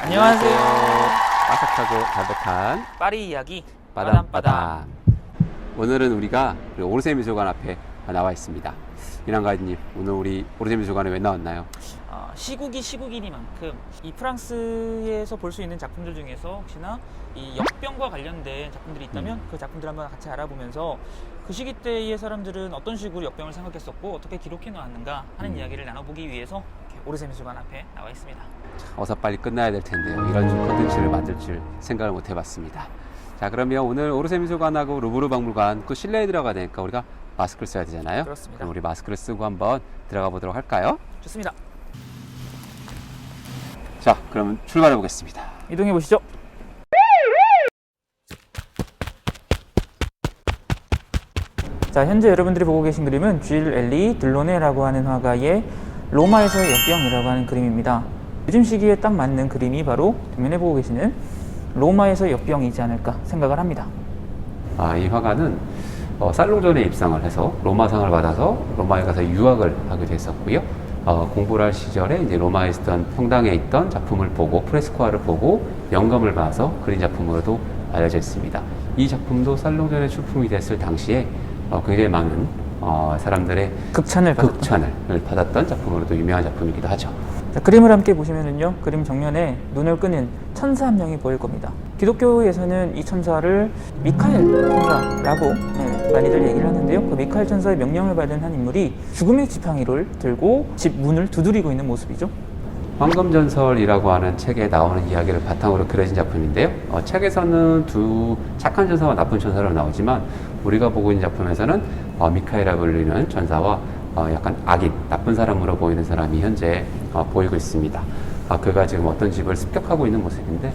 안녕하세요. 바삭하고 담백한 파리 이야기 빠담빠담. 오늘은 우리가 오르세 미술관 앞에 나와 있습니다. 이난 가이드님, 오늘 우리 오르세 미술관에 왜 나왔나요? 시국이 시국이니만큼 이 프랑스에서 볼 수 있는 작품들 중에서 혹시나 이 역병과 관련된 작품들이 있다면 그 작품들 한번 같이 알아보면서 그 시기 때의 사람들은 어떤 식으로 역병을 생각했었고 어떻게 기록해 놓았는가 하는 이야기를 나눠보기 위해서 이렇게 오르세 미술관 앞에 나와 있습니다. 어서 빨리 끝나야 될 텐데요. 이런 컨텐츠를 만들 줄 생각을 못 해봤습니다. 자, 그러면 오늘 오르세 미술관하고 루브르 박물관 그 실내에 들어가야 되니까 우리가 마스크를 써야 되잖아요. 그렇습니다. 그럼 우리 마스크를 쓰고 한번 들어가 보도록 할까요? 좋습니다. 자, 그럼 출발해 보겠습니다. 이동해 보시죠. 자, 현재 여러분들이 보고 계신 그림은 쥘 엘리 들로네라고 하는 화가의 로마에서의 역병이라고 하는 그림입니다. 요즘 시기에 딱 맞는 그림이 바로 뒷면에 보고 계시는 로마에서의 역병이지 않을까 생각을 합니다. 이 화가는 살롱존에 입상을 해서 로마상을 받아서 로마에 가서 유학을 하게 됐었고요. 공부를 할 시절에 이제 로마에 있던 성당에 있던 작품을 보고 프레스코화를 보고 영감을 받아서 그린 작품으로도 알려져 있습니다. 이 작품도 살롱존에 출품이 됐을 당시에 굉장히 많은 사람들의 극찬을 받았던 작품으로도 유명한 작품이기도 하죠. 자, 그림을 함께 보시면은요, 그림 정면에 눈을 끄는 천사 한 명이 보일 겁니다. 기독교에서는 이 천사를 미카엘 천사라고 많이들 얘기를 하는데요. 그 미카엘 천사의 명령을 받은 한 인물이 죽음의 지팡이를 들고 집 문을 두드리고 있는 모습이죠. 황금전설이라고 하는 책에 나오는 이야기를 바탕으로 그려진 작품인데요. 책에서는 두 착한 천사와 나쁜 천사로 나오지만 우리가 보고 있는 작품에서는 미카엘이라 불리는 천사와 약간 악인, 나쁜 사람으로 보이는 사람이 현재 보이고 있습니다. 그가 지금 어떤 집을 습격하고 있는 모습인데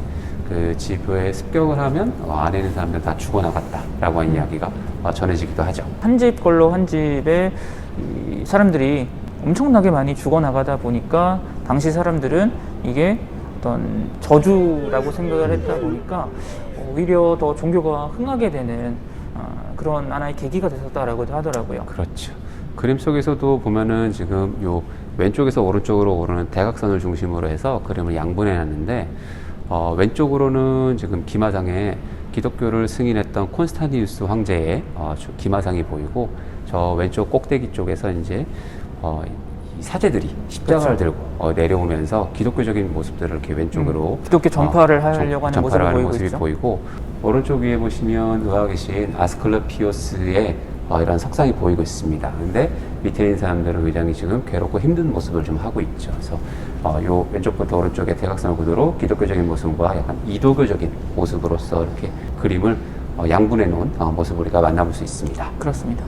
그 집에 습격을 하면 안에 있는 사람들 다 죽어나갔다라고 하는 이야기가 전해지기도 하죠. 한 집 걸로 한 집에 이 사람들이 엄청나게 많이 죽어나가다 보니까 당시 사람들은 이게 어떤 저주라고 생각을 했다 보니까 오히려 더 종교가 흥하게 되는 그런 하나의 계기가 됐었다라고도 하더라고요. 그렇죠. 그림 속에서도 보면은 지금 요 왼쪽에서 오른쪽으로 오르는 대각선을 중심으로 해서 그림을 양분해 놨는데 왼쪽으로는 지금 기마상에 기독교를 승인했던 콘스탄티누스 황제의 기마상이 보이고 저 왼쪽 꼭대기 쪽에서 이제 이 사제들이 십자가를 그렇죠. 들고 내려오면서 기독교적인 모습들을 이렇게 왼쪽으로 기독교 전파를 하려고 하는 모습이 보이고 오른쪽 위에 보시면 의하에 계신 아스클레피오스의 이런 석상이 보이고 있습니다. 근데 밑에 있는 사람들은 굉장히 지금 괴롭고 힘든 모습을 좀 하고 있죠. 그래서 요 왼쪽부터 오른쪽의 대각선 구도로 기독교적인 모습과 약간 이도교적인 모습으로서 이렇게 그림을 양분해 놓은 모습을 우리가 만나볼 수 있습니다. 그렇습니다.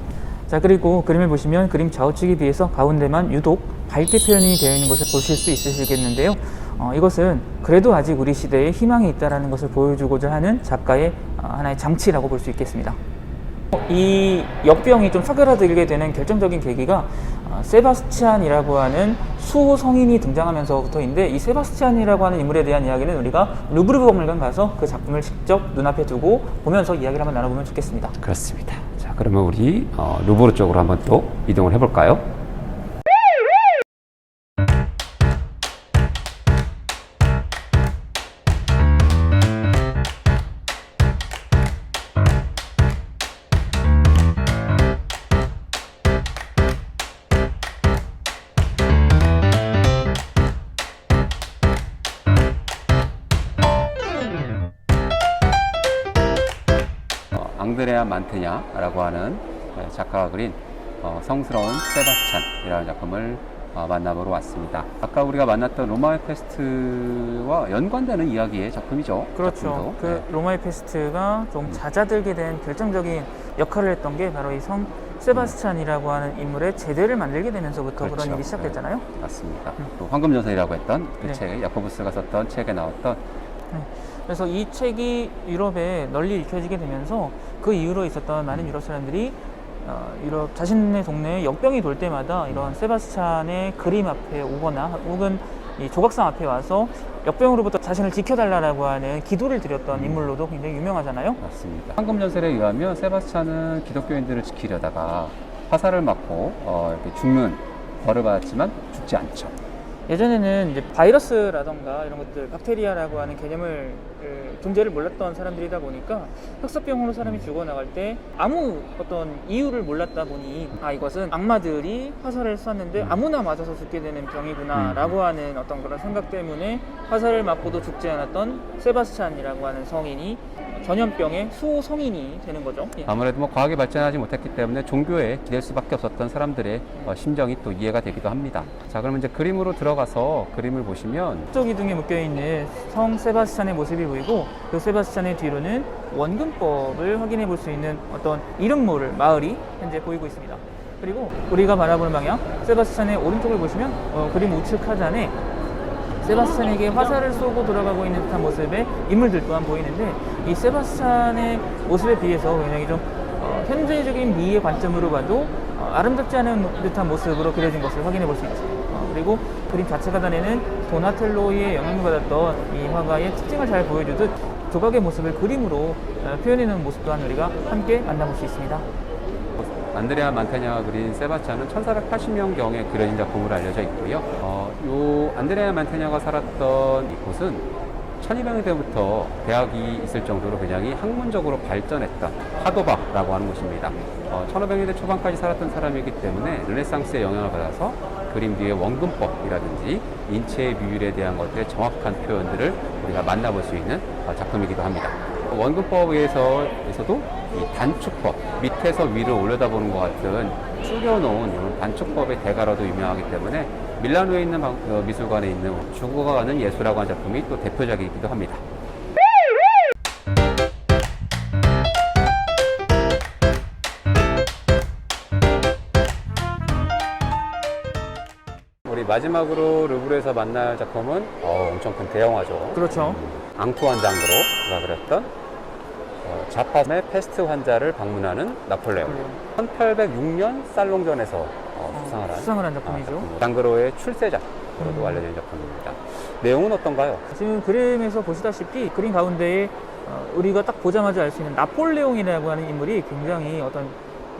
자, 그리고 그림을 보시면 그림 좌우측에 비해서 가운데만 유독 밝게 표현이 되어 있는 것을 보실 수 있으시겠는데요. 이것은 그래도 아직 우리 시대에 희망이 있다는 것을 보여주고자 하는 작가의 하나의 장치라고 볼 수 있겠습니다. 이 역병이 좀 사그라들게 되는 결정적인 계기가 세바스찬이라고 하는 수호 성인이 등장하면서부터인데 이 세바스찬이라고 하는 인물에 대한 이야기는 우리가 루브르 박물관 가서 그 작품을 직접 눈앞에 두고 보면서 이야기를 한번 나눠보면 좋겠습니다. 그렇습니다. 자, 그러면 우리 루브르 쪽으로 한번 또 이동을 해볼까요? 앙드레아 만테냐라고 하는 작가가 그린 성스러운 세바스찬이라는 작품을 만나보러 왔습니다. 아까 우리가 만났던 로마의 페스트와 연관되는 이야기의 작품이죠. 그렇죠. 작품도. 그 로마의 페스트가 좀 잦아들게 된 결정적인 역할을 했던 게 바로 이 성 세바스찬이라고 하는 인물의 제대를 만들게 되면서부터 그렇죠. 그런 일이 시작됐잖아요. 네, 맞습니다. 또 황금전설이라고 했던 그 네. 책, 야코부스가 썼던 책에 나왔던 그래서 이 책이 유럽에 널리 읽혀지게 되면서 그 이후로 있었던 많은 유럽 사람들이 유럽 자신의 동네에 역병이 돌 때마다 이런 세바스찬의 그림 앞에 오거나 혹은 이 조각상 앞에 와서 역병으로부터 자신을 지켜달라고 하는 기도를 드렸던 인물로도 굉장히 유명하잖아요. 맞습니다. 황금전설에 의하면 세바스찬은 기독교인들을 지키려다가 화살을 맞고 이렇게 죽는 벌을 받았지만 죽지 않죠. 예전에는 이제 바이러스라던가 이런 것들, 박테리아라고 하는 개념을 존재를 몰랐던 사람들이다 보니까 흑사병으로 사람이 죽어나갈 때 아무 어떤 이유를 몰랐다 보니 이것은 악마들이 화살을 쐈는데 아무나 맞아서 죽게 되는 병이구나 라고 하는 어떤 그런 생각 때문에 화살을 맞고도 죽지 않았던 세바스찬이라고 하는 성인이 전염병의 수호성인이 되는 거죠. 아무래도 뭐 과학이 발전하지 못했기 때문에 종교에 기댈 수밖에 없었던 사람들의 심정이 또 이해가 되기도 합니다. 자, 그러면 이제 그림으로 들어가서 그림을 보시면 쪽 기둥에 묶여있는 성 세바스찬의 모습이 보이고 그 세바스찬의 뒤로는 원근법을 확인해 볼 수 있는 어떤 이름 모를 마을이 현재 보이고 있습니다. 그리고 우리가 바라보는 방향, 세바스찬의 오른쪽을 보시면 그림 우측 하단에 세바스찬에게 화살을 쏘고 돌아가고 있는 듯한 모습의 인물들 또한 보이는데, 이 세바스찬의 모습에 비해서 굉장히 좀 현재적인 미의 관점으로 봐도 아름답지 않은 듯한 모습으로 그려진 것을 확인해 볼 수 있죠. 그리고 그림 좌측 하단에는 도나텔로의 영향을 받았던 이 화가의 특징을 잘 보여주듯 조각의 모습을 그림으로 표현해놓은 모습 또한 우리가 함께 만나볼 수 있습니다. 안드레아 만테냐가 그린 세바스찬은 1480년경에 그려진 작품으로 알려져 있고요. 요 안드레아 만테냐가 살았던 이곳은 1200년대부터 대학이 있을 정도로 굉장히 학문적으로 발전했던 파도바라고 하는 곳입니다. 1500년대 초반까지 살았던 사람이기 때문에 르네상스의 영향을 받아서 그림 뒤에 원근법이라든지 인체의 비율에 대한 것들의 정확한 표현들을 우리가 만나볼 수 있는 작품이기도 합니다. 원근법에서도 이 단축법, 밑에서 위를 올려다보는 것 같은 줄여놓은 이런 단축법의 대가로도 유명하기 때문에 밀라노에 있는 미술관에 있는 죽어가는 예수라고 하는 작품이 또 대표작이기도 합니다. 우리 마지막으로 루브르에서 만날 작품은 엄청 큰 대형화죠. 그렇죠. 앙투안 장그로가 그렸던 자파의 패스트 환자를 방문하는 나폴레옹. 1806년 살롱전에서 수상을 한 작품이죠. 장그로의 출세작으로도 알려진 작품입니다. 내용은 어떤가요? 지금 그림에서 보시다시피 그림 가운데에 우리가 딱 보자마자 알 수 있는 나폴레옹이라고 하는 인물이 굉장히 어떤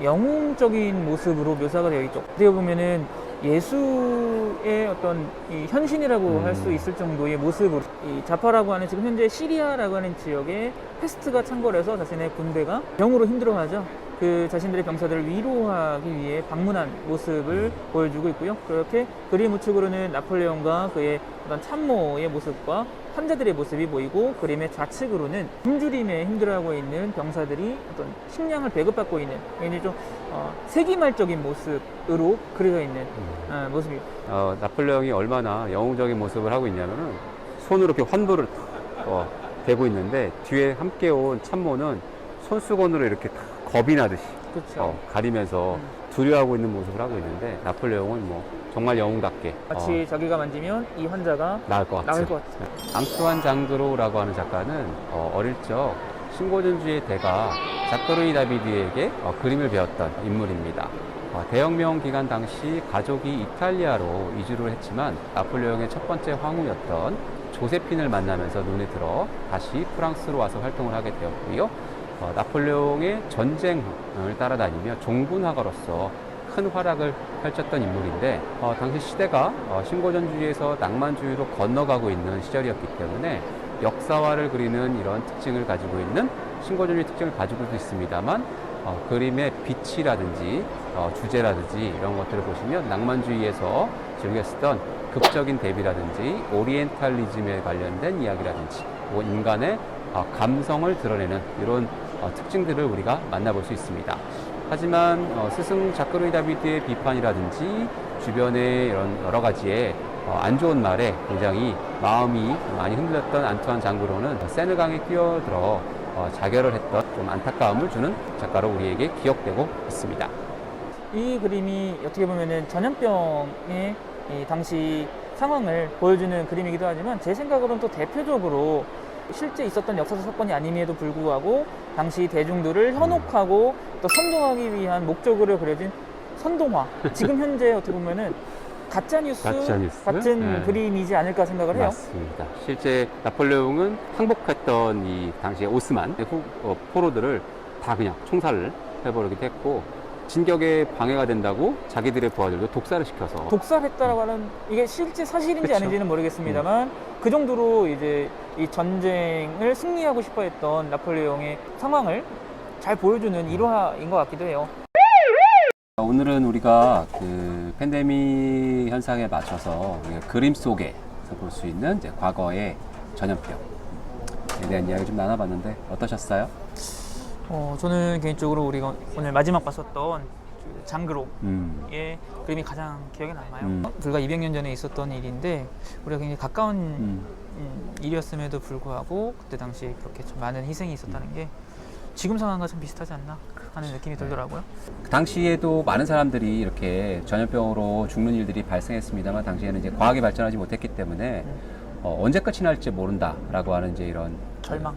영웅적인 모습으로 묘사가 되어 있죠. 어떻게 보면은 예수의 어떤 이 현신이라고 할 수 있을 정도의 모습으로, 이 자파라고 하는 지금 현재 시리아라고 하는 지역에 페스트가 창궐해서 자신의 군대가 병으로 힘들어하죠. 그 자신들의 병사들을 위로하기 위해 방문한 모습을 보여주고 있고요. 그렇게 그림 우측으로는 나폴레옹과 그의 어떤 참모의 모습과 환자들의 모습이 보이고, 그림의 좌측으로는 굶주림에 힘들어하고 있는 병사들이 어떤 식량을 배급받고 있는 굉장히 좀 세기말적인 모습으로 그려져 있는 모습입니다. 나폴레옹이 얼마나 영웅적인 모습을 하고 있냐면은 손으로 이렇게 환도를 대고 있는데 뒤에 함께 온 참모는 손수건으로 이렇게 겁이 나듯이 그렇죠. 가리면서 두려워하고 있는 모습을 하고 있는데, 나폴레옹은 뭐 정말 영웅답게 마치 자기가 만지면 이 환자가 나을 것 같아요. 앙투안 장그로라고 하는 작가는 어릴 적 신고전주의 대가 자크루이 다비드에게 그림을 배웠던 인물입니다. 대혁명 기간 당시 가족이 이탈리아로 이주를 했지만 나폴레옹의 첫 번째 황후였던 조세핀을 만나면서 눈에 들어 다시 프랑스로 와서 활동을 하게 되었고요. 나폴레옹의 전쟁을 따라다니며 종군화가로서 큰 활약을 펼쳤던 인물인데, 당시 시대가 신고전주의에서 낭만주의로 건너가고 있는 시절이었기 때문에 역사화를 그리는 이런 특징을 가지고 있는 신고전주의 특징을 가지고도 있습니다만, 그림의 빛이라든지 주제라든지 이런 것들을 보시면 낭만주의에서 즐겨 쓰던 극적인 대비라든지 오리엔탈리즘에 관련된 이야기라든지 인간의 감성을 드러내는 이런 특징들을 우리가 만나볼 수 있습니다. 하지만 스승 자크루이 다비드의 비판이라든지 주변의 이런 여러 가지의 안 좋은 말에 굉장히 마음이 많이 흔들렸던 안투안 장그로는 세느강에 뛰어들어 자결을 했던 좀 안타까움을 주는 작가로 우리에게 기억되고 있습니다. 이 그림이 어떻게 보면은 전염병의 이 당시 상황을 보여주는 그림이기도 하지만, 제 생각으로는 또 대표적으로 실제 있었던 역사적 사건이 아님에도 불구하고 당시 대중들을 현혹하고 또 선동하기 위한 목적으로 그려진 선동화. 지금 현재 어떻게 보면은 가짜뉴스 같은 그림이지 않을까 생각을 해요. 맞습니다. 실제 나폴레옹은 항복했던 이 당시의 오스만 포로들을 다 그냥 총살을 해버리기도 했고, 진격에 방해가 된다고 자기들의 부하들도 독사를 시켜서 독살했다라고 하는 이게 실제 사실인지 그쵸. 아닌지는 모르겠습니다만 그 정도로 이제 이 전쟁을 승리하고 싶어했던 나폴레옹의 상황을 잘 보여주는 일화인 것 같기도 해요. 오늘은 우리가 그 팬데믹 현상에 맞춰서 우리가 그림 속에서 볼 수 있는 이제 과거의 전염병에 대한 이야기 좀 나눠봤는데 어떠셨어요? 저는 개인적으로 우리가 오늘 마지막 봤었던 그 장그로의 그림이 가장 기억에 남아요. 불과 200년 전에 있었던 일인데 우리가 굉장히 가까운 일이었음에도 불구하고 그때 당시에 그렇게 좀 많은 희생이 있었다는 게 지금 상황과 좀 비슷하지 않나 하는 느낌이 들더라고요. 그 당시에도 많은 사람들이 이렇게 전염병으로 죽는 일들이 발생했습니다만 당시에는 이제 과학이 발전하지 못했기 때문에 언제 끝이 날지 모른다라고 하는 이제 이런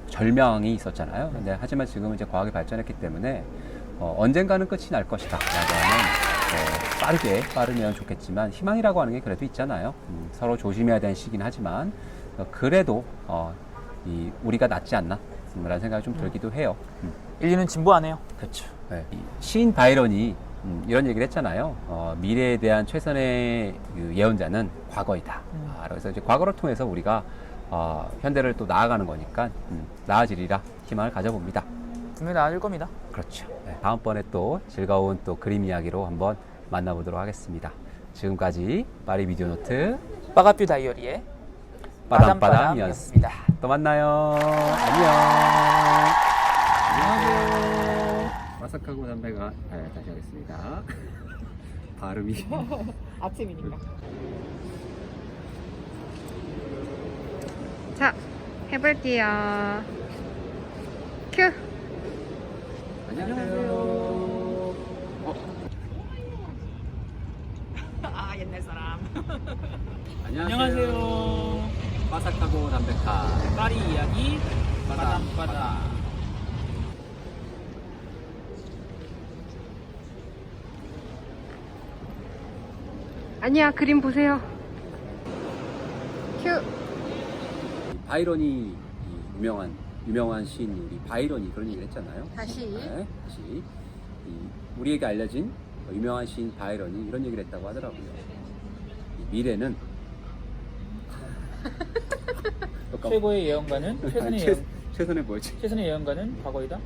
절망이 있었잖아요. 근데 하지만 지금은 이제 과학이 발전했기 때문에 언젠가는 끝이 날 것이다라고 하는 빠르면 좋겠지만 희망이라고 하는 게 그래도 있잖아요. 서로 조심해야 되는 시기긴 하지만 그래도 우리가 낫지 않나 라는 생각이 좀 들기도 해요. 인류는 진보하네요. 그렇죠. 네. 시인 바이런이 이런 얘기를 했잖아요. 미래에 대한 최선의 그 예언자는 과거이다. 그래서 이제 과거를 통해서 우리가 현대를 또 나아가는 거니까 나아지리라 희망을 가져봅니다. 분명히 나아질 겁니다. 그렇죠. 네. 다음번에 또 즐거운 또 그림 이야기로 한번 만나보도록 하겠습니다. 지금까지 파리 비디오 노트 빠가뷰 다이어리의 빠담빠담이었습니다. 또 만나요. 안녕. 안녕하세요. 바삭하고 담배가 다시 하겠습니다. 발음이 아침이니까. 자, 해볼게요. 큐! 안녕하세요. 아 옛날 사람. 안녕하세요. 바삭하고 담백한 파리 이야기 빠담빠담. 아니야, 그림 보세요. 큐! 바이런이 이 유명한 시인 우리 바이런이 그런 얘기를 했잖아요. 다시. 네, 다시 우리에게 알려진 유명한 시인 바이런이 이런 얘기를 했다고 하더라고요. 이 미래는 최고의 예언가는 최선의 최선의 뭐였지? 예언가는 과거이다.